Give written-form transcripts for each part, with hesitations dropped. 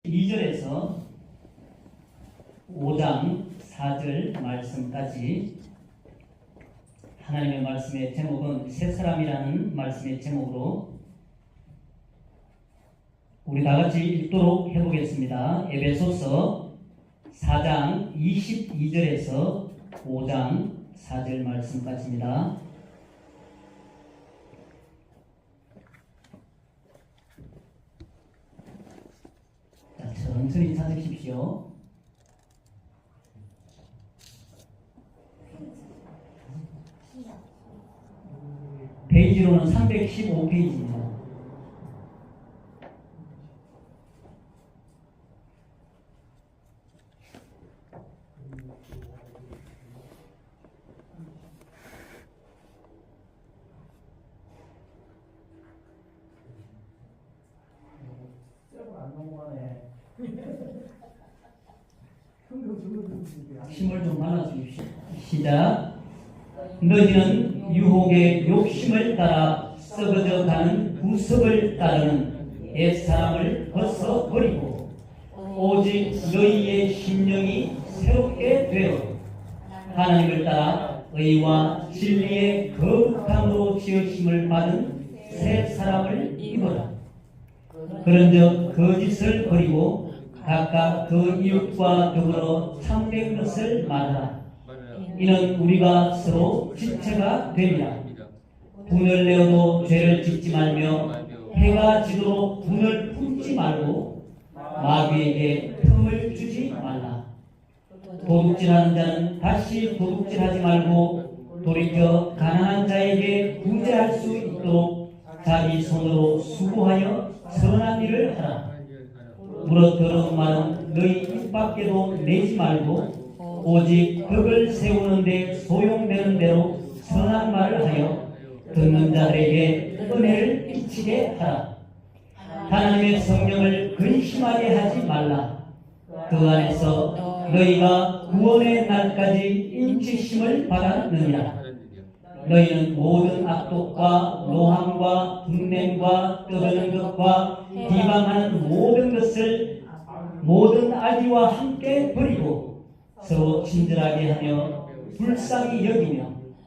2절에서 5장 4절 말씀까지 하나님의 말씀의 제목은 새 사람이라는 말씀의 제목으로 우리 다같이 읽도록 해보겠습니다. 에베소서 4장 22절에서 5장 4절 말씀까지입니다. 천천히 찾으십시오. 페이지로는 315페이지입니다. 힘을 좀 말아주십시오. 시작. 너희는 유혹의 욕심을 따라 썩어져 가는 구습을 따르는 옛사람을 벗어 버리고 오직 너희의 심령이 새롭게 되어 하나님을 따라 의와 진리의 거룩함으로 지으심을 받은 새 사람을 입어라. 그런즉 거짓을 버리고 각각 그 이웃과 더불어 참된 것을 말하라. 이는 우리가 서로 지체가 됩니다. 분을 내어도 죄를 짓지 말며 해가 지도록 분을 품지 말고 마귀에게 틈을 주지 말라. 도둑질하는 자는 다시 도둑질하지 말고 돌이켜 가난한 자에게 구제할 수 있도록 자기 손으로 수고하여 선한 일을 하라. 물어 더러운 말은 너희 입 밖에도 내지 말고 오직 덕을 세우는 데 소용되는 대로 선한 말을 하여 듣는 자들에게 은혜를 끼치게 하라. 하나님의 성령을 근심하게 하지 말라. 그 안에서 너희가 구원의 날까지 인치심을 받았느니라. 너희는 모든 악독과 노함과 분냄과 떠드는 것과 비방하는 모든 것을 모든 악의와 함께 버리고 서로 친절하게 하며 불쌍히 여기며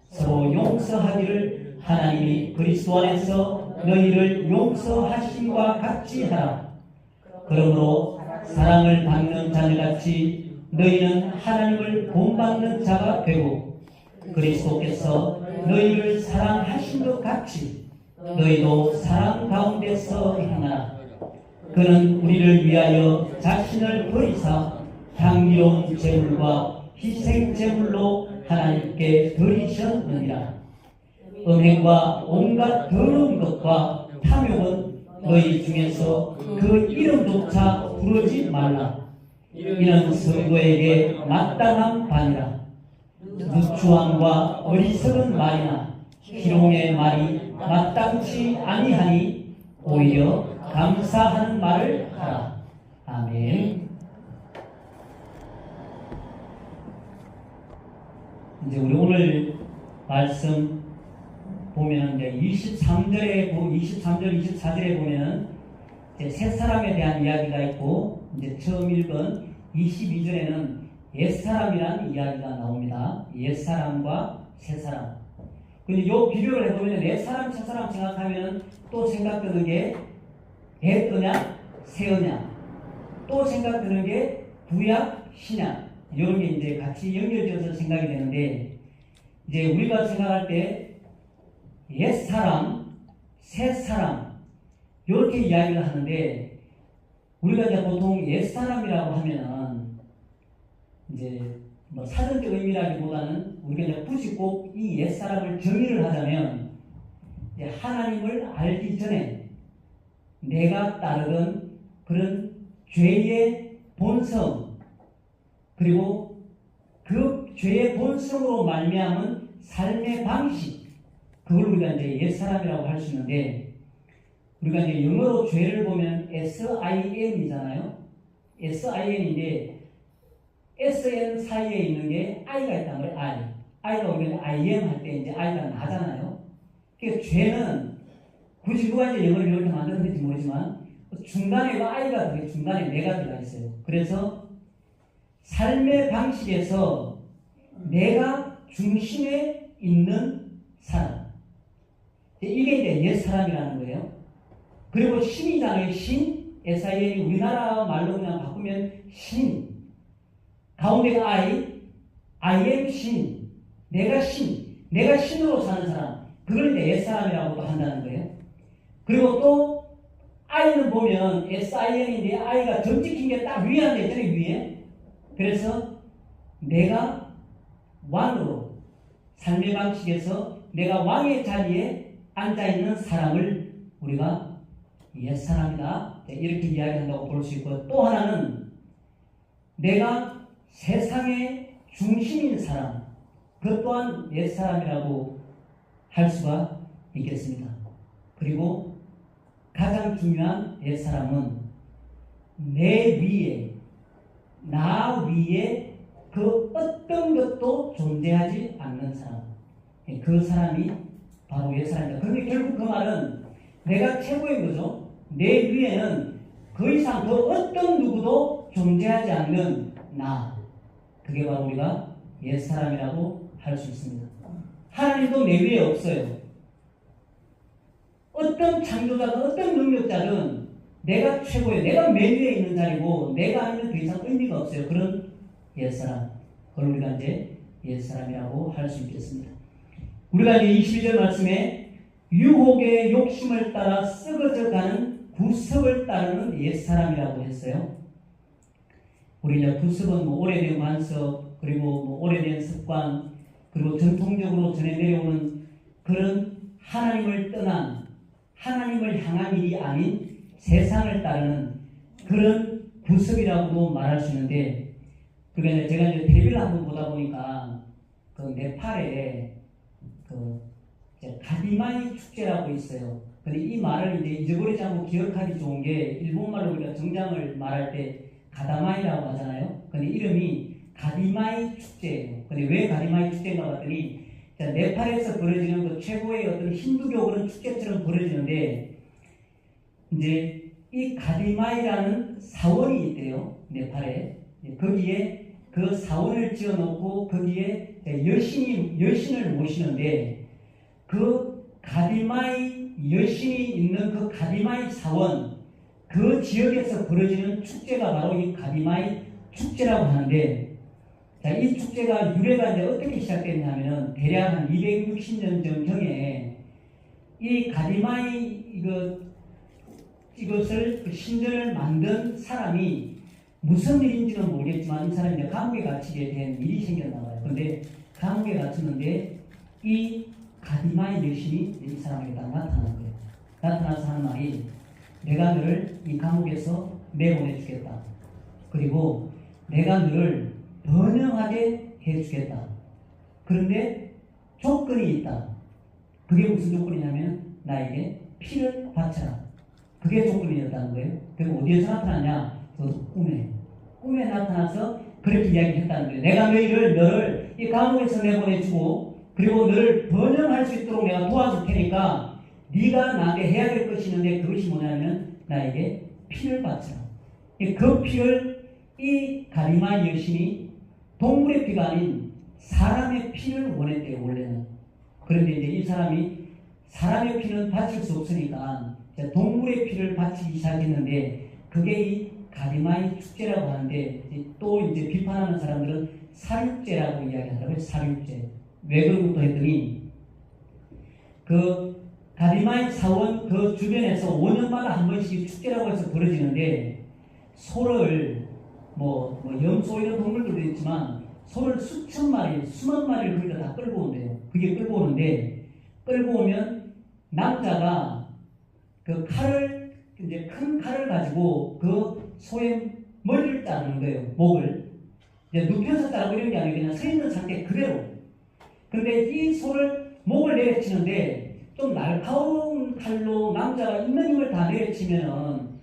서로 용서하기를 하나님이 그리스도 안에서 너희를 용서하심과 같이 하라. 그러므로 사랑을 받는 자녀같이 너희는 하나님을 본받는 자가 되고 그리스도께서 너희를 사랑하신 것 같이 너희도 사랑 가운데서 행하라. 그는 우리를 위하여 자신을 버리사 향기로운 제물과 희생 제물로 하나님께 드리셨느니라. 음행과 온갖 더러운 것과 탐욕은 너희 중에서 그 이름조차 부르지 말라. 이는 성도에게 마땅한 바니라. 누추함과 어리석은 말이나 희롱의 말이 마땅치 아니하니 오히려 감사하는 말을 하라. 아멘. 이제 우리 오늘 말씀 보면 이제 23절, 24절에 보면 이제 새 사람에 대한 이야기가 있고 이제 처음 읽은 22절에는 옛사람이라는 이야기가 나옵니다. 옛사람과 새사람. 근데 이 비교를 해보면 옛사람, 새사람 생각하면 또 생각드는 게 옛거냐, 새거냐. 또 생각드는 게 구약, 신약. 이런 게 이제 같이 연결되어서 생각이 되는데, 이제 우리가 생각할 때 옛사람, 새사람. 이렇게 이야기를 하는데, 우리가 이제 보통 옛사람이라고 하면은 이제 뭐 사전적 의미라기보다는 우리가 이제 굳이 꼭 이 옛사람을 정의를 하자면 이제 하나님을 알기 전에 내가 따르던 그런 죄의 본성 그리고 그 죄의 본성으로 말미암은 삶의 방식 그걸 우리가 이제 옛사람이라고 할 수 있는데 우리가 이제 영어로 죄를 보면 SIN이잖아요. SIN인데 SN 사이에 있는 게 I가 있단 말이에요. I가 우리가 IM 할 때 이제 I가 나잖아요. 그러니까 죄는 굳이 누가 이제 영어를 이렇게 만들었는지 모르지만 그 중간에 I가 들어가 중간에 내가 들어가 있어요. 그래서 삶의 방식에서 내가 중심에 있는 사람. 이게 이제 옛사람이라는 거예요. 그리고 신이잖아요. 신. SIN이 우리나라 말로 그냥 바꾸면 신. 가운데가 I am 신. 내가 신. 내가 신으로 사는 사람. 그걸 이제 옛사람이라고도 한다는 거예요. 그리고 또 I는 보면 SIN인데 I가 점 찍힌 게 딱 위에 앉아 있잖아요. 위에. 그래서 내가 왕으로 삶의 방식에서 내가 왕의 자리에 앉아있는 사람을 우리가 옛사람이다 이렇게 이야기한다고 볼 수 있고, 또 하나는 내가 세상의 중심인 사람, 그 또한 옛사람이라고 할 수가 있겠습니다. 그리고 가장 중요한 옛사람은 내 위에, 나 위에 그 어떤 것도 존재하지 않는 사람, 그 사람이 바로 옛사람이다. 그런데 결국 그 말은 내가 최고인 거죠. 내 위에는 그 이상 그 어떤 누구도 존재하지 않는 나, 그게 바로 우리가 옛사람이라고 할 수 있습니다. 하나님도 내 위에 없어요. 어떤 창조자든 어떤 능력자든 내가 최고예요. 내가 맨 위에 있는 자리고 내가 아니면 더 이상 의미가 없어요. 그런 옛사람, 그걸 우리가 이제 옛사람이라고 할 수 있겠습니다. 우리가 이제 22절 말씀에 유혹의 욕심을 따라 썩어져 가는 구습을 따르는 옛사람이라고 했어요. 우리 이제 구습은 뭐 오래된 관습, 그리고 뭐 오래된 습관, 그리고 전통적으로 전해 내려오는 그런 하나님을 떠난, 하나님을 향한 일이 아닌 세상을 따르는 그런 구습이라고도 말할 수 있는데, 그러니까 제가 이제 텔레비를 한번 보다 보니까 그 네팔에 그 가디마이 축제라고 있어요. 근데 이 말을 이제 잊어버리지 않고 기억하기 좋은 게, 일본말로 우리가 정장을 말할 때 가다마이라고 하잖아요. 근데 이름이 가디마이 축제예요. 근데 왜 가디마이 축제인가 봤더니, 네팔에서 벌어지는 그 최고의 어떤 힌두교 그런 축제처럼 벌어지는데, 이제 이 가디마이라는 사원이 있대요. 네팔에. 거기에 그 사원을 지어놓고 거기에 여신을 모시는데, 그 가디마이 여신이 있는 그 가디마이 사원, 그 지역에서 벌어지는 축제가 바로 이 가디마이 축제라고 하는데, 자, 이 축제가 유래가 이제 어떻게 시작됐냐면 대략 한 260년 전경에 이 가디마이 이것을 그 신전을 만든 사람이 무슨 일인지는 모르겠지만 이 사람이 이제 감옥에 갇히게 된 일이 생겼나 봐요. 근데 감옥에 갇혔는데 이 가디마이 여신이 이 사람에게 딱 나타나는 거예요. 나타나서 하는 말이, 내가 너를 이 감옥에서 내보내주겠다. 그리고 내가 너를 번영하게 해주겠다. 그런데 조건이 있다. 그게 무슨 조건이냐면 나에게 피를 바쳐라. 그게 조건이었다는 거예요. 그리고 어디에서 나타나냐? 꿈에 나타나서 그렇게 이야기했다는 거예요. 내가 너를 이 감옥에서 내보내주고, 그리고 너를 번영할 수 있도록 내가 도와줄 테니까 네가 나한테 해야 될 것이 있는데, 그것이 뭐냐면 나에게 피를 바쳐라. 그 피를 이 가디마이 여신이 동물의 피가 아닌 사람의 피를 원했대요, 원래는. 그런데 이제 이 사람이 사람의 피는 바칠 수 없으니까 동물의 피를 바치기 시작했는데, 그게 이 가디마이 축제라고 하는데, 또 이제 비판하는 사람들은 사륙제라고 이야기하더라고요. 사륙제. 왜 그런것도 했더니, 그 가디마이 사원 그 주변에서 5년마다 한 번씩 축제라고 해서 벌어지는데, 소를 염소 이런 동물들도 있지만 소를 수천 마리, 수만 마리를 거기다 다 끌고 온대요. 그게 끌고 오는데, 끌고 오면 남자가 그 칼을, 이제 큰 칼을 가지고 그 소의 머리를 자르는 거예요. 목을. 이제 눕혀서 자르고 이런 게 아니고 그냥 서 있는 상태 그대로. 근데 이 소를 목을 내려치는데 좀 날카로운 칼로 남자가 있는 힘을 다 내려치면은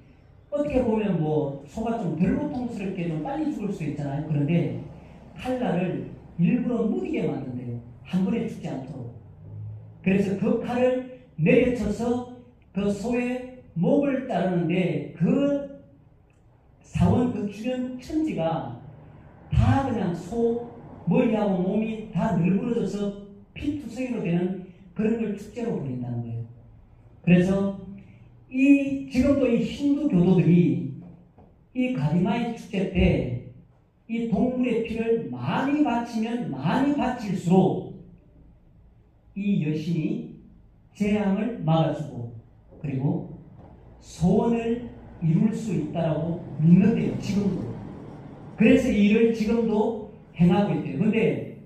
어떻게 보면 소가 좀 덜 고통스럽게 좀 빨리 죽을 수 있잖아요. 그런데 칼날을 일부러 무디게 만든대요. 한 번에 죽지 않도록. 그래서 그 칼을 내려쳐서 그 소의 목을 따르는데 그 사원 그 주변 천지가 다 그냥 머리하고 몸이 다 늘부러져서 피투성이로 되는 그런 걸 축제로 부린다는 거예요. 그래서 지금도 이 힌두 교도들이 이 가리마이 축제 때 이 동물의 피를 많이 바치면 많이 바칠수록 이 여신이 재앙을 막아주고 그리고 소원을 이룰 수 있다라고 믿는데요. 지금도. 그래서 이 일을 지금도 행하고 있대요. 근데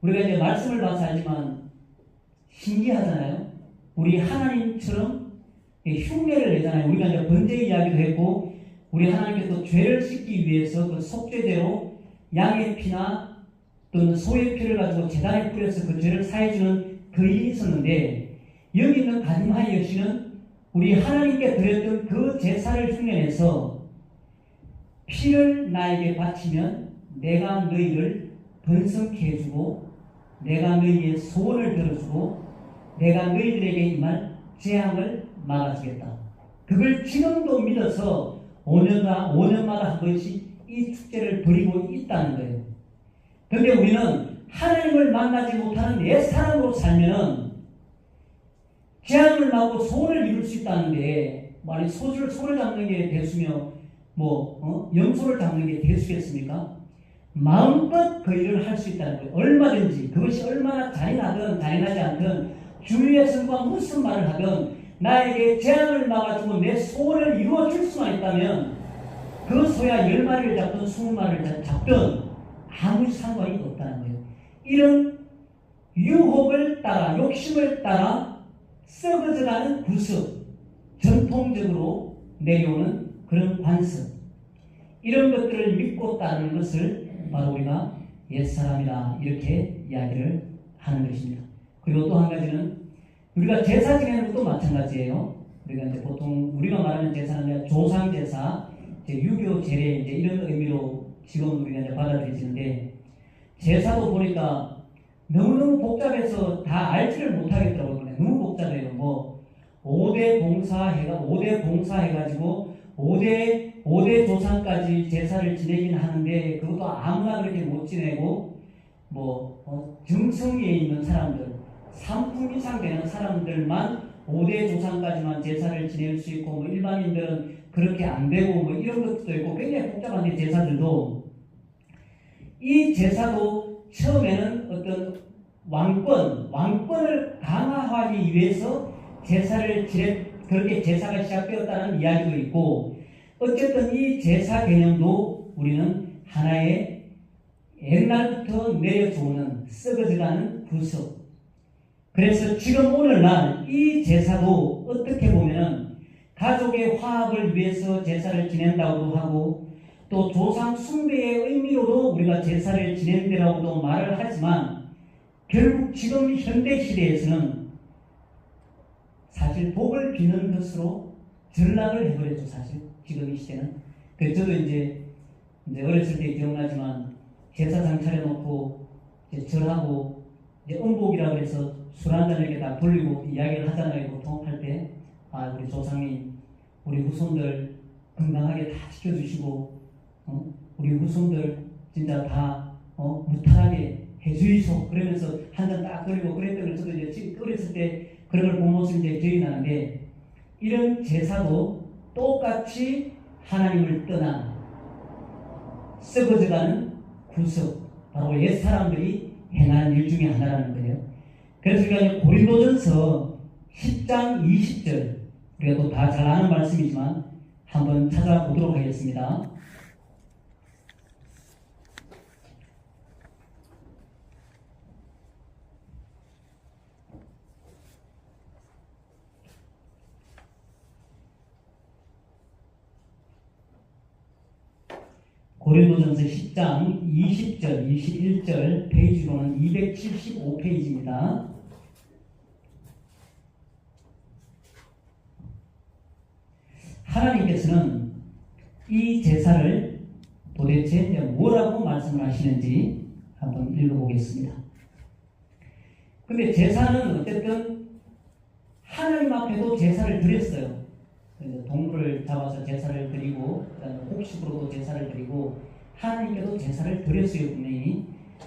우리가 이제 말씀을 봐서 알지만 신기하잖아요. 우리 하나님처럼 흉내를 내잖아요. 우리가 이제 번제 이야기도 했고 우리 하나님께서 죄를 씻기 위해서 그 속죄제로 양의 피나 또는 소의 피를 가지고 제단에 뿌려서 그 죄를 사해주는 그 일이 있었는데 여기 있는 가디마이 여신은 우리 하나님께 드렸던 그 제사를 흉내내서 피를 나에게 바치면 내가 너희를 번성케 해주고 내가 너희의 소원을 들어주고 내가 너희들에게 임할 재앙을 막아주겠다. 그걸 지금도 믿어서 5년마다 한 번씩 이 축제를 벌이고 있다는 거예요. 그런데 우리는 하나님을 만나지 못하는 옛 사람으로 살면은 재앙을 막고 소원을 이룰 수 있다는데 만약 소를 잡는 게 대수며 염소를 잡는 게 대수겠습니까? 마음껏 그 일을 할 수 있다는 거예요. 얼마든지 그것이 얼마나 잔인하든 잔인하지 않든 주위의 성과 무슨 말을 하든 나에게 재앙을 막아주고 내 소원을 이루어줄 수만 있다면 그 소야 10마리를 잡든 20마리를 잡든 아무 상관이 없다는 거예요. 이런 유혹을 따라 욕심을 따라 썩어져가는 구습, 전통적으로 내려오는 그런 관습, 이런 것들을 믿고 따르는 것을 바로 우리가 옛사람이라 이렇게 이야기를 하는 것입니다. 그리고 또 한 가지는 우리가 제사 지내는 것도 마찬가지예요. 우리가 이제 보통 우리가 말하는 제사는 조상 제사, 유교 제례 이제 이런 의미로 지금 우리가 이제 받아들여지는데 제사도 보니까 너무너무 복잡해서 다 알지를 못하겠더라고요. 너무 복잡해요. 5대 봉사해가지고 5대 조상까지 제사를 지내긴 하는데 그것도 아무나 그렇게 못 지내고 정성에 있는 사람들 3품 이상 되는 사람들만 5대 조상까지만 제사를 지낼 수 있고 일반인들은 그렇게 안 되고 이런 것도 있고 굉장히 복잡한데 제사들도 이 제사도 처음에는 어떤 왕권을 강화하기 위해서 그렇게 제사가 시작되었다는 이야기도 있고 어쨌든 이 제사 개념도 우리는 하나의 옛날부터 내려오는 썩어져가는 구석. 그래서 지금 오늘날 이 제사도 어떻게 보면은 가족의 화합을 위해서 제사를 지낸다고도 하고 또 조상 숭배의 의미로도 우리가 제사를 지낸다라고도 말을 하지만 결국 지금 현대 시대에서는 사실 복을 비는 것으로 전락을 해버렸죠. 사실 지금 이 시대는. 그래서 저도 이제 어렸을 때 기억나지만 제사상 차려놓고 이제 절하고 이제 음복이라고 해서 술 한잔 이렇게 다 돌리고 이야기를 하잖아요. 보통 할 때 우리 조상님 우리 후손들 건강하게 다 지켜주시고 우리 후손들 진짜 다 무탈하게 해주이소 그러면서 한 잔 딱 돌리고 그랬던 걸 저도 이제 어렸을 때 그런 걸 본 모습이 이제 기억이 나는데 이런 제사도 똑같이 하나님을 떠난 썩어져가는 구석 바로 옛 사람들이 행한 일 중에 하나라는 거예요. 그래서 우리가 고린도전서 10장 20절 우리가 또 다 잘 아는 말씀이지만 한번 찾아보도록 하겠습니다. 고린도전서 10장 20절, 21절 페이지로는 275페이지입니다. 하나님께서는 이 제사를 도대체 뭐라고 말씀을 하시는지 한번 읽어보겠습니다. 근데 제사는 어쨌든 하나님 앞에도 제사를 드렸어요. 동물을 잡아서 제사를 드리고 그다음에 곡식으로도 제사를 드리고 하나님께도 제사를 드렸어요, 분명히.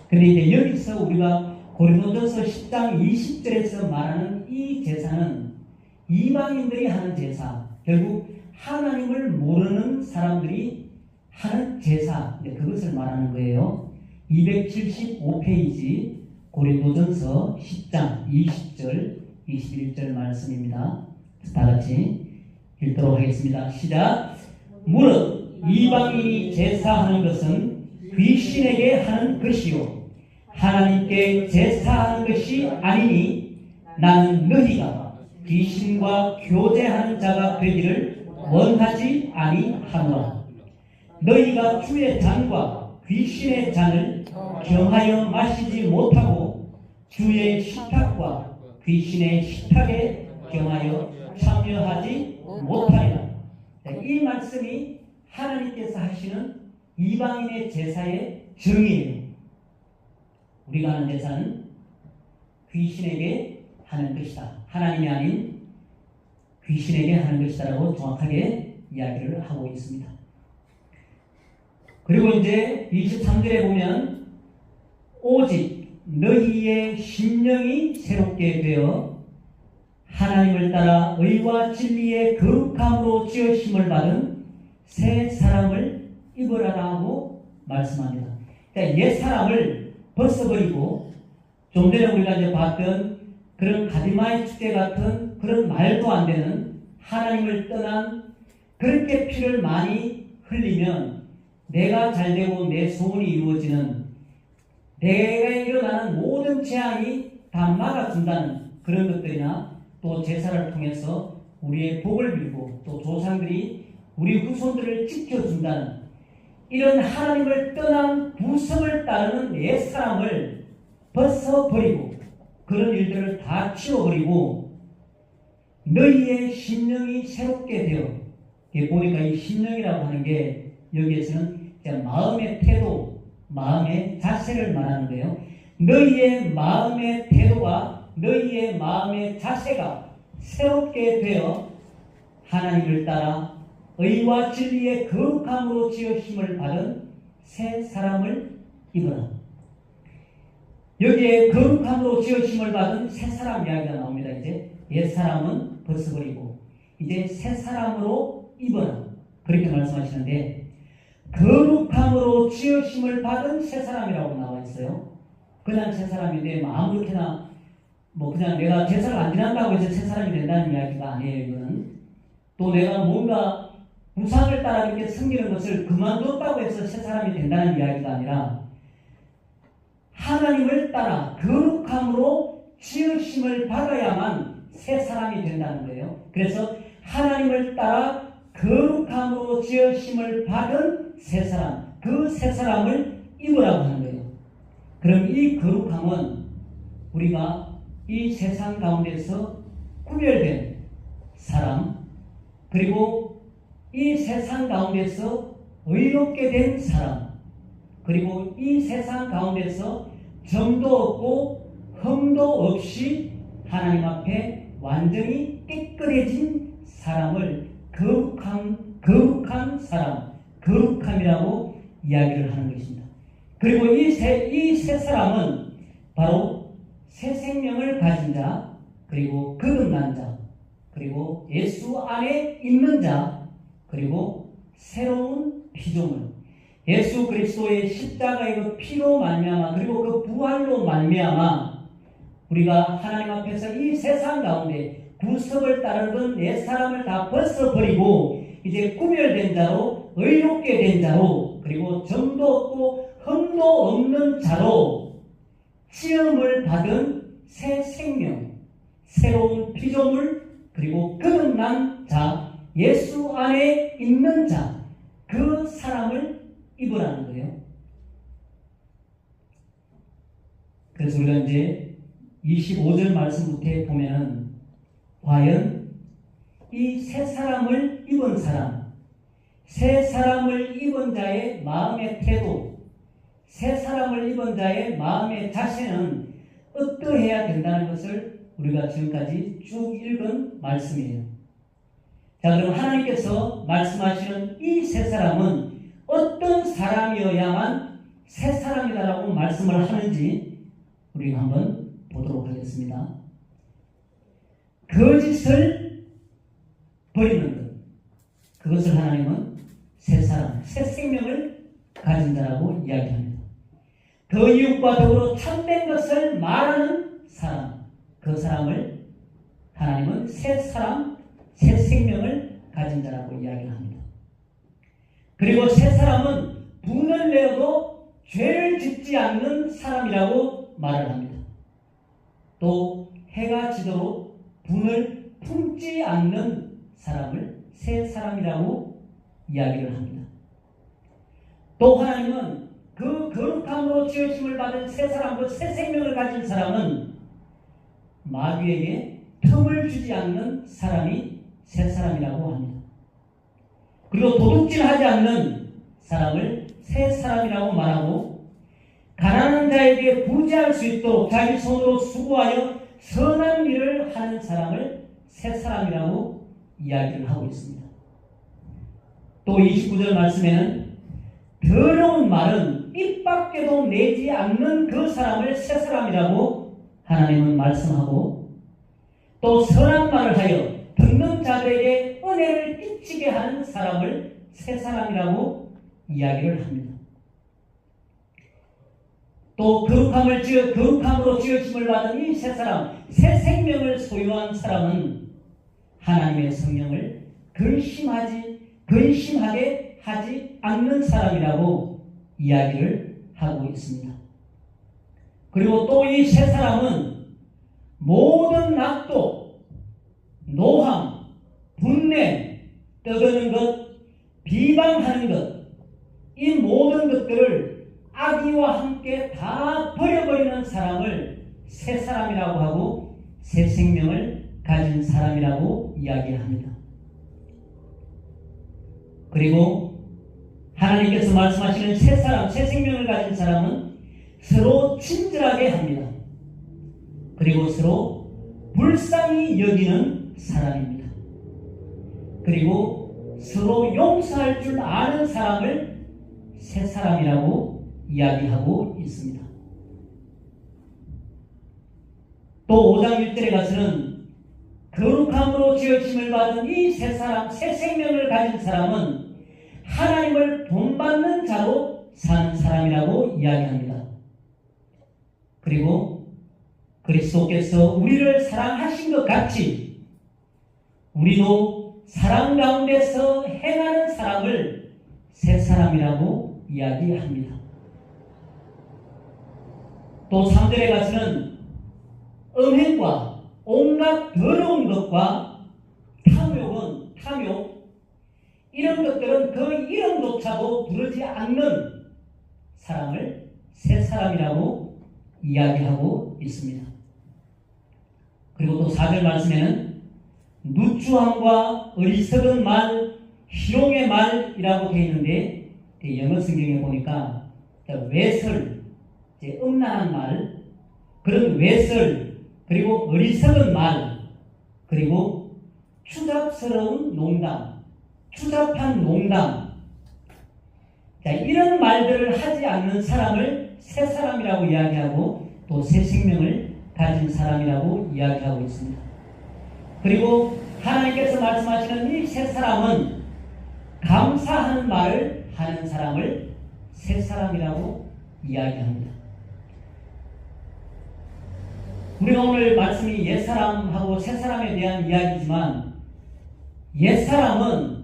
근데 이제 여기서 우리가 고린도전서 10장 20절에서 말하는 이 제사는 이방인들이 하는 제사, 결국 하나님을 모르는 사람들이 하는 제사, 그것을 말하는 거예요. 275페이지 고린도전서 10장 20절 21절 말씀입니다. 다 같이 읽도록 하겠습니다. 시작. 무릇 이방인이 제사하는 것은 귀신에게 하는 것이요 하나님께 제사하는 것이 아니니 나는 너희가 귀신과 교제하는 자가 되기를 원하지 아니하노라. 너희가 주의 잔과 귀신의 잔을 경하여 마시지 못하고 주의 식탁과 귀신의 식탁에 경하여 참여하지 못하리라. 이 말씀이 하나님께서 하시는 이방인의 제사의 정의예요. 우리가 하는 제사는 귀신에게 하는 것이다. 하나님이 아닌 귀신에게 하는 것이다라고 정확하게 이야기를 하고 있습니다. 그리고 이제 23절에 보면 오직 너희의 심령이 새롭게 되어 하나님을 따라 의와 진리의 거룩함으로 지으심을 받은 새 사람을 입으라라 하고 말씀합니다. 그러니까 옛 사람을 벗어버리고 좀 전에 우리가 이제 봤던 그런 가디마의 축제 같은 그런 말도 안 되는 하나님을 떠난 그렇게 피를 많이 흘리면 내가 잘되고 내 소원이 이루어지는 내가 일어나는 모든 재앙이 다 막아준다는 그런 것들이나 또 제사를 통해서 우리의 복을 빌고 또 조상들이 우리 후손들을 지켜준다는 이런 하나님을 떠난 부성을 따르는 옛 사람을 벗어버리고 그런 일들을 다 치워버리고 너희의 심령이 새롭게 되어 보니까 이 심령이라고 하는 게 여기에서는 마음의 태도, 마음의 자세를 말하는 거예요. 너희의 마음의 태도가 너희의 마음의 자세가 새롭게 되어 하나님을 따라 의와 진리의 거룩함으로 지으심을 받은 새 사람을 입으라. 여기에 거룩함으로 지으심을 받은 새 사람 이야기가 나옵니다. 이제 옛 사람은 벗어버리고 이제 새 사람으로 입어라. 그렇게 말씀하시는데 거룩함으로 지으심을 받은 새 사람이라고 나와 있어요. 그냥 새 사람인데 아무렇게나 그냥 내가 제사를 안 지난다고 해서 새 사람이 된다는 이야기가 아니에요. 이거는 또 내가 뭔가 우상을 따라 이렇게 섬기는 것을 그만뒀다고 해서 새 사람이 된다는 이야기가 아니라 하나님을 따라 거룩함으로 지으심을 받아야만 새 사람이 된다는 거예요. 그래서 하나님을 따라 거룩함으로 지으심을 받은 새 사람, 그 새 사람을 입으라고 하는 거예요. 그럼 이 거룩함은 우리가 이 세상 가운데서 구별된 사람, 그리고 이 세상 가운데서 의롭게 된 사람, 그리고 이 세상 가운데서 점도 없고 흠도 없이 하나님 앞에 완전히 깨끗해진 사람을 거룩한 사람, 거룩함이라고 이야기를 하는 것입니다. 그리고 이 새 사람은 바로 새 생명을 가진 자, 그리고 거듭난 자, 그리고 예수 안에 있는 자, 그리고 새로운 피조물, 예수 그리스도의 십자가의 그 피로 말미암아 그리고 그 부활로 말미암아 우리가 하나님 앞에서 이 세상 가운데 구습을 따르던 옛 사람을 다 벗어버리고 이제 구별된 자로 의롭게 된 자로 그리고 점도 없고 흠도 없는 자로 시험을 받은 새 생명, 새로운 피조물, 그리고 거듭난 자, 예수 안에 있는 자, 그 사람을 입으라는 거예요. 그래서 우리가 이제 25절 말씀부터 보면은 과연 이 새 사람을 입은 사람, 새 사람을 입은 자의 마음의 태도, 새 사람을 입은 자의 마음의 자세는 어떠해야 된다는 것을 우리가 지금까지 쭉 읽은 말씀이에요. 자, 그럼 하나님께서 말씀하시는 이 세 사람은 어떤 사람이어야만 새 사람이다라고 말씀을 하는지 우리가 한번 보도록 하겠습니다. 거짓을 버리는 것, 그것을 하나님은 새 사람, 새 생명을 가진 자라고 이야기합니다. 그 이웃과 더불어 참된 것을 말하는 사람, 그 사람을 하나님은 새 사람, 새 생명을 가진 자라고 이야기를 합니다. 그리고 새 사람은 분을 내어도 죄를 짓지 않는 사람이라고 말을 합니다. 또 해가 지도록 분을 품지 않는 사람을 새 사람이라고 이야기를 합니다. 또 하나님은 그 거룩함으로 지으심을 받은 새 사람, 그 새 생명을 가진 사람은 마귀에게 틈을 주지 않는 사람이 새 사람이라고 합니다. 그리고 도둑질하지 않는 사람을 새 사람이라고 말하고, 가난한 자에게 부지할 수 있도록 자기 손으로 수고하여 선한 일을 하는 사람을 새 사람이라고 이야기를 하고 있습니다. 또 29절 말씀에는 더러운 말은 입 밖에도 내지 않는 그 사람을 새 사람이라고 하나님은 말씀하고, 또 선한 말을 하여 듣는 자들에게 은혜를 끼치게 하는 사람을 새 사람이라고 이야기를 합니다. 또 거룩함으로 지으심을 받은 이 새 사람, 새 생명을 소유한 사람은 하나님의 성령을 근심하게 하지 않는 사람이라고 이야기를 하고 있습니다. 그리고 또 이 새 사람은 모든 낙도, 노함, 분냄, 떠드는 것, 비방하는 것, 이 모든 것들을 악의와 함께 다 버려버리는 사람을 새 사람이라고 하고 새 생명을 가진 사람이라고 이야기합니다. 그리고 하나님께서 말씀하시는 새 사람, 새 생명을 가진 사람은 서로 친절하게 합니다. 그리고 서로 불쌍히 여기는 사람입니다. 그리고 서로 용서할 줄 아는 사람을 새 사람이라고 이야기하고 있습니다. 또 5장 1절에 가서는 거룩함으로 지으심을 받은 이 새 사람, 새 생명을 가진 사람은 하나님을 본받는 자로 사는 사람이라고 이야기합니다. 그리고 그리스도께서 우리를 사랑하신 것 같이 우리도 사랑 가운데서 행하는 사람을 새 사람이라고 이야기합니다. 또 3절에 가서는 음행과 온갖 더러운 것과 탐욕, 이런 것들은 그 이름조차도 부르지 않는 사람을 새 사람이라고 이야기하고 있습니다. 그리고 또 4절 말씀에는 누추함과 어리석은 말, 희롱의 말이라고 되어 있는데, 영어 성경에 보니까 외설, 음란한 말, 그런 외설, 그리고 어리석은 말, 그리고 추잡스러운 농담, 추잡한 농담, 이런 말들을 하지 않는 사람을 새 사람이라고 이야기하고 또 새 생명을 가진 사람이라고 이야기하고 있습니다. 그리고 하나님께서 말씀하시는 이 새 사람은 감사하는 말을 하는 사람을 새 사람이라고 이야기합니다. 우리가 오늘 말씀이 옛사람하고 새사람에 대한 이야기지만, 옛사람은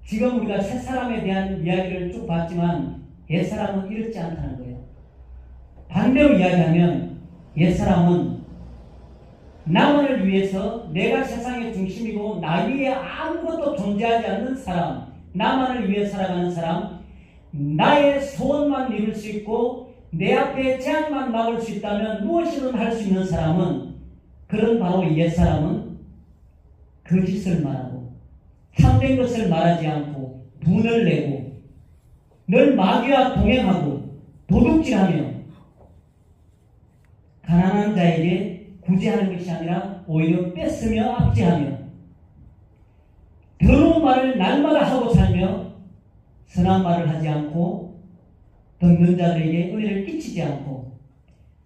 지금 우리가 새사람에 대한 이야기를 쭉 봤지만 옛사람은 이렇지 않다는 거예요. 반대로 이야기하면 옛사람은 나만을 위해서 내가 세상의 중심이고 나 위에 아무것도 존재하지 않는 사람, 나만을 위해 살아가는 사람, 나의 소원만 이룰 수 있고 내 앞에 재앙만 막을 수 있다면 무엇이든 할 수 있는 사람은, 그런 바로 옛사람은 거짓을 말하고 참된 것을 말하지 않고 분을 내고 늘 마귀와 동행하고 도둑질하며 가난한 자에게 구제하는 것이 아니라 오히려 뺏으며 압제하며 더러운 말을 날마다 하고 살며 선한 말을 하지 않고 듣는 자들에게 은혜를 끼치지 않고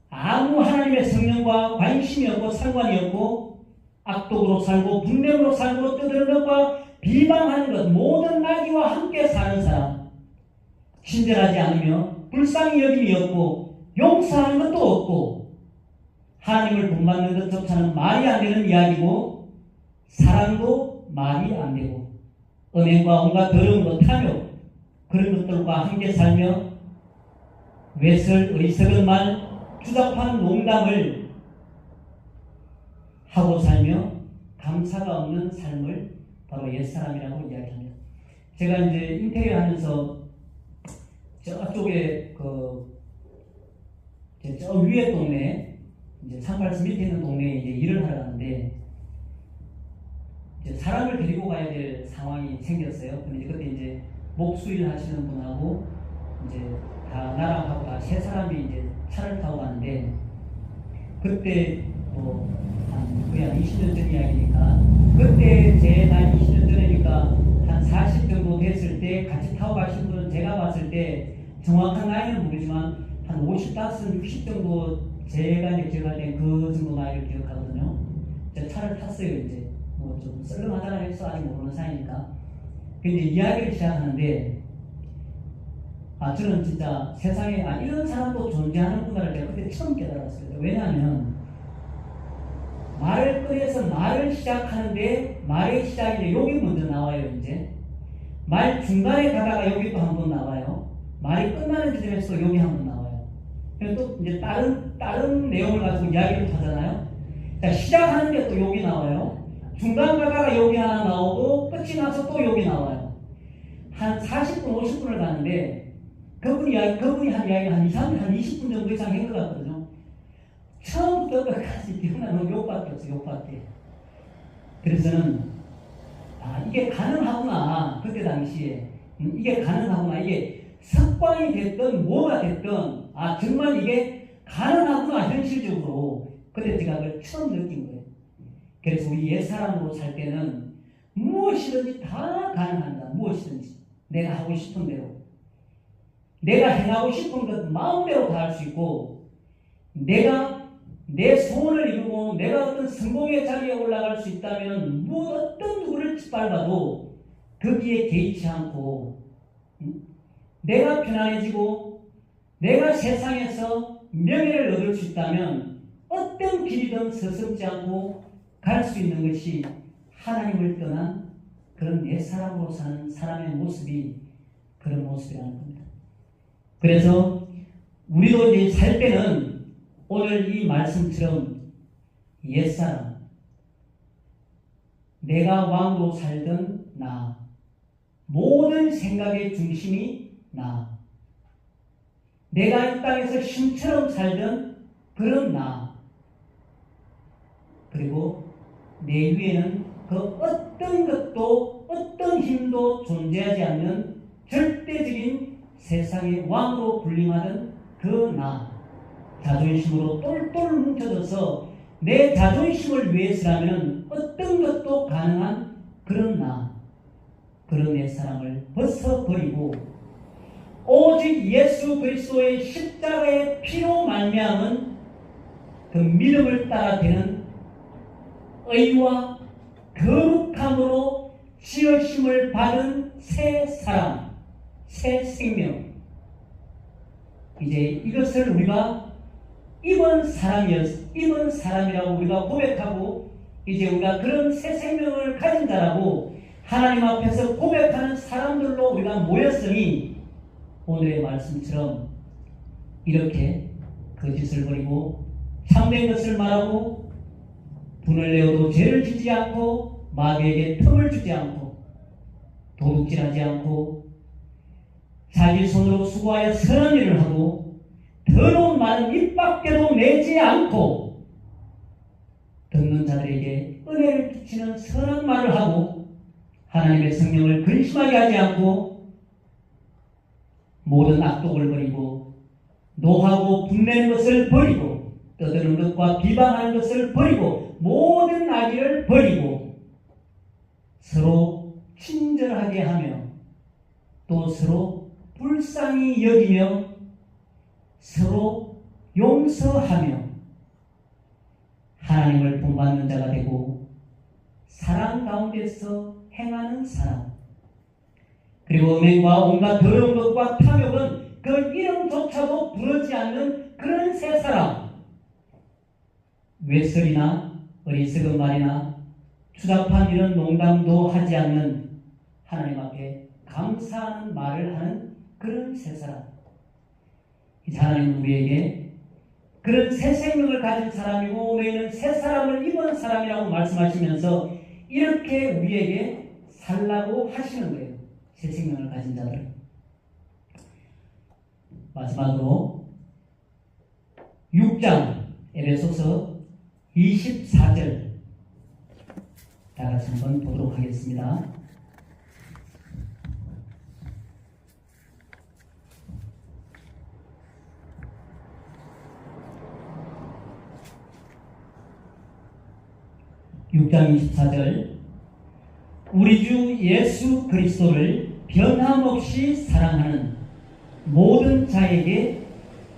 아무 하나님의 성령과 관심이 없고 상관이 없고 악독으로 살고 분명으로 살고 떠드는 것과 비방하는 것 모든 나귀와 함께 사는 사람, 친절하지 않으며 불쌍히 여김이 없고 용서하는 것도 없고 하나님을 본받는 것조차는 말이 안 되는 이야기고 사랑도 말이 안 되고 음행과 온갖 더러운 것 탐욕 그런 것들과 함께 살며 외설 어리석은 말 추잡한 농담을 하고 살며 감사가 없는 삶을 바로 옛사람이라고 이야기합니다. 제가 이제 인테리어 하면서 저쪽에 저 위에 동네 이제 상발스 밑에 있는 동네에 이제 일을 하러 가는데 이제 사람을 데리고 가야 될 상황이 생겼어요. 근데 그때 이제 목수일 하시는 분하고 이제 다 나랑 하고 다 세 사람이 이제 차를 타고 가는데 그때 거의 한 20년 전 이야기니까 그때 제 나이 20년 전이니까 한 40 정도 됐을 때 같이 타고 가신 분은 제가 봤을 때 정확한 나이는 모르지만 한 55, 60 정도 제가 이제 기억할 때 그 정도 나이를 기억하거든요. 제가 차를 탔어요. 이제 뭐 좀 썰렁하다고 해서 아직 모르는 사이니까. 근데 이야기를 시작하는데 저는 진짜 세상에 이런 사람도 존재하는구나를 제가 그때 처음 깨달았어요. 왜냐하면 말을 꺼내서 말을 시작하는데 말의 시작에 욕이 먼저 나와요. 이제 말 중간에 가다가 욕이 또 한 번 나와요. 말이 끝나는 지점에서 욕이 한 번 나와요. 그리고 또 이제 다른 내용을 가지고 이야기를 하잖아요. 자, 시작하는데 또 욕이 나와요. 중간 가다가 욕이 하나 나오고 끝이 나서 또 욕이 나와요. 한 40분, 50분을 가는데 그분이 한 이야기 한 20분 정도 이상 한 것 같거든요. 처음부터 끝까지 기억나는 욕밖에 없어요. 욕밖에. 그래서 저는 이게 가능하구나. 그때 당시에 이게 가능하구나. 이게 습관이 됐든 뭐가 됐든 정말 이게 가능하구나. 현실적으로. 그때 제가 그걸 처음 느낀 거예요. 그래서 우리 옛사람으로 살 때는 무엇이든지 다 가능한다. 무엇이든지 내가 하고 싶은 대로 내가 행하고 싶은 것 마음대로 다 할 수 있고 내가 내 소원을 이루고 내가 어떤 성공의 자리에 올라갈 수 있다면 어떤 누구를 짓밟아도 거기에 개의치 않고 내가 편안해지고 내가 세상에서 명예를 얻을 수 있다면 어떤 길이든 서슴지 않고 갈 수 있는 것이 하나님을 떠난 그런 옛사람으로 사는 사람의 모습이 그런 모습이라는 겁니다. 그래서 우리도 이제 살 때는 오늘 이 말씀처럼 옛사람, 내가 왕으로 살던 나, 모든 생각의 중심이 나, 내가 이 땅에서 신처럼 살던 그런 나, 그리고 내 위에는 그 어떤 것도 어떤 힘도 존재하지 않는 절대적인 세상의 왕으로 군림하던 그 나, 자존심으로 똘똘 뭉쳐져서 내 자존심을 위해서라면 어떤 것도 가능한 그런 나, 그런 내 사람을 벗어버리고 오직 예수 그리스도의 십자가의 피로 말미암은 그 믿음을 따라 되는 의와 거룩함으로 지으심을 받은 새 사람, 새 생명. 이제 이것을 우리가 입은 사람이라고 우리가 고백하고 이제 우리가 그런 새 생명을 가진 자라고 하나님 앞에서 고백하는 사람들로 우리가 모였으니 오늘의 말씀처럼 이렇게 거짓을 버리고 참된 것을 말하고 분을 내어도 죄를 짓지 않고 마귀에게 틈을 주지 않고 도둑질하지 않고 자기 손으로 수고하여 선한 일을 하고 더러운 말은 입 밖에도 내지 않고 듣는 자들에게 은혜를 끼치는 선한 말을 하고 하나님의 성령을 근심하게 하지 않고 모든 악독을 버리고 노하고 분내는 것을 버리고 떠드는 것과 비방하는 것을 버리고 모든 악의를 버리고 서로 친절하게 하며 또 서로 불쌍히 여기며 서로 용서하며 하나님을 본받는 자가 되고 사랑 가운데서 행하는 사람, 그리고 음행과 온갖 더러운 것과 탐욕은 그 이름조차도 부르지 않는 그런 세 사람, 외설이나 어리석은 말이나 추잡한 이런 농담도 하지 않는 하나님 앞에 감사하는 말을 하는 그런 세 사람. 하나님은 우리에게 그런 새 생명을 가진 사람이고 너희는 새 사람을 입은 사람이라고 말씀하시면서 이렇게 우리에게 살라고 하시는 거예요. 새 생명을 가진 자들은. 마지막으로 6장 에베소서 24절 다 같이 한번 보도록 하겠습니다. (6장 24절) 우리 주 예수 그리스도를 변함없이 사랑하는 모든 자에게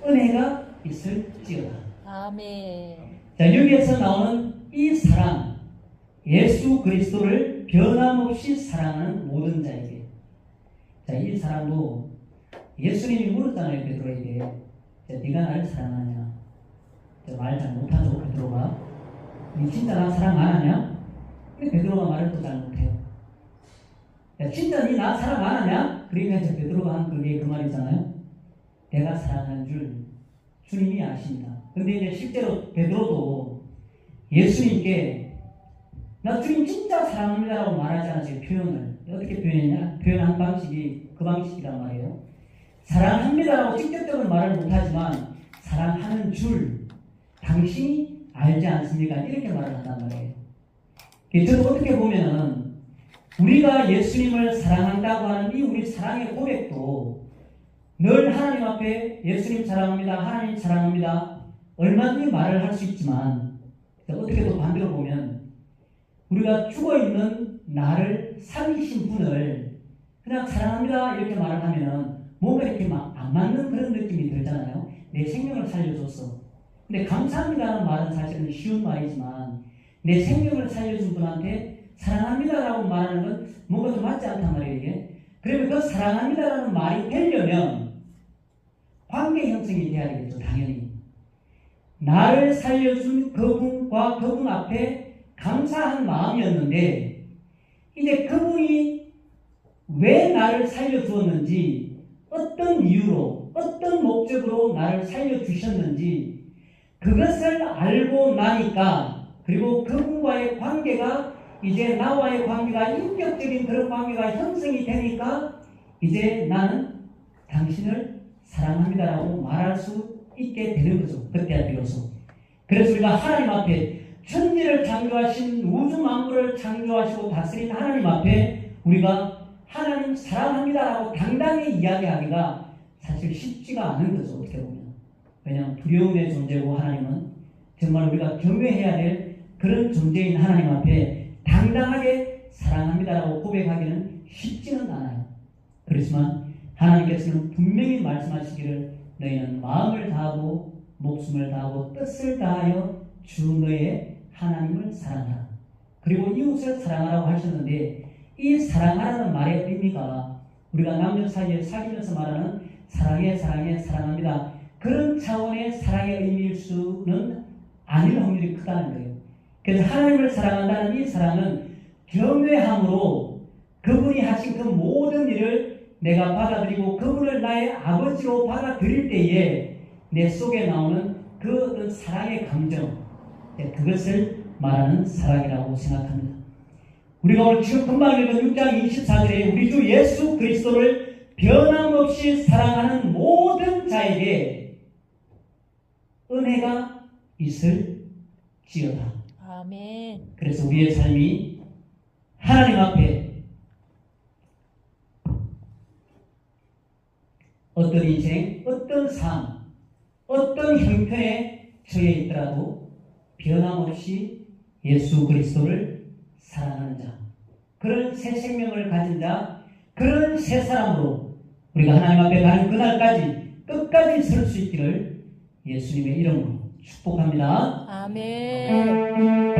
은혜가 있을지어다. 아멘. 자, 여기에서 나오는 이 사랑, 예수 그리스도를 변함없이 사랑하는 모든 자에게. 자, 이 사랑도 예수님이 물었잖아요, 베드로에게. 자, 네가 나를 사랑하냐? 말 잘 못하죠, 베드로가. 니 진짜 나 사랑 안 하냐? 근데 베드로가 말을 또 잘 못해요. 야, 진짜 니 나 사랑 안 하냐? 그러니까 이제 베드로가 한 그게 그 말이잖아요. 내가 사랑하는 줄 주님이 아십니다. 근데 이제 실제로 베드로도 예수님께 나 주님 진짜 사랑합니다라고 말하지 않았어요. 표현을. 어떻게 표현했냐? 표현한 방식이 그 방식이란 말이에요. 사랑합니다라고 직접적으로 말을 못하지만 사랑하는 줄 당신이 알지 않습니까? 이렇게 말을 한단 말이에요. 저도 어떻게 보면은 우리가 예수님을 사랑한다고 하는 이 우리 사랑의 고백도 늘 하나님 앞에 예수님 사랑합니다, 하나님 사랑합니다 얼마든지 말을 할 수 있지만 어떻게 또 반대로 보면 우리가 죽어있는 나를 살리신 분을 그냥 사랑합니다 이렇게 말을 하면은 뭔가 이렇게 막 안 맞는 그런 느낌이 들잖아요. 내 생명을 살려줬어. 근데 감사합니다라는 말은 사실은 쉬운 말이지만 내 생명을 살려준 분한테 사랑합니다라고 말하는 건 뭔가 좀 맞지 않단 말이에요. 이게. 그러면 그 사랑합니다라는 말이 되려면 관계 형성이 돼야 되겠죠. 당연히. 나를 살려준 그분과 그분 앞에 감사한 마음이었는데 이제 그분이 왜 나를 살려주었는지 어떤 이유로 어떤 목적으로 나를 살려주셨는지 그것을 알고 나니까 그리고 그분과의 관계가 이제 나와의 관계가 인격적인 그런 관계가 형성이 되니까 이제 나는 당신을 사랑합니다라고 말할 수 있게 되는 거죠. 그때 비로소. 그래서 우리가 하나님 앞에 천지를 창조하신 우주 만물을 창조하시고 다스리는 하나님 앞에 우리가 하나님 사랑합니다라고 당당히 이야기하기가 사실 쉽지가 않은 거죠. 어떻게 보면. 왜냐하면 두려움의 존재고 하나님은 정말 우리가 경외해야 될 그런 존재인 하나님 앞에 당당하게 사랑합니다라고 고백하기는 쉽지는 않아요. 그렇지만 하나님께서는 분명히 말씀하시기를 너희는 마음을 다하고 목숨을 다하고 뜻을 다하여 주 너의 하나님을 사랑하라. 그리고 이웃을 사랑하라고 하셨는데 이 사랑하라는 말의 의미가 우리가 남녀 사이에 사귀면서 말하는 사랑합니다. 그런 차원의 사랑의 의미일 수는 아닐 확률이 크다는 거예요. 그래서 하나님을 사랑한다는 이 사랑은 경외함으로 그분이 하신 그 모든 일을 내가 받아들이고 그분을 나의 아버지로 받아들일 때에 내 속에 나오는 그 어떤 사랑의 감정, 그것을 말하는 사랑이라고 생각합니다. 우리가 오늘 지금 금방 읽은 6장 24절에 우리 주 예수 그리스도를 변함없이 사랑하는 모든 자에게 은혜가 있을지어다. 아멘. 그래서 우리의 삶이 하나님 앞에 어떤 인생, 어떤 삶, 어떤 형편의 처해 있더라도 변함없이 예수 그리스도를 사랑하는 자, 그런 새 생명을 가진 자, 그런 새 사람으로 우리가 하나님 앞에 가는 그날까지 끝까지 설 수 있기를 예수님의 이름으로 축복합니다. 아멘.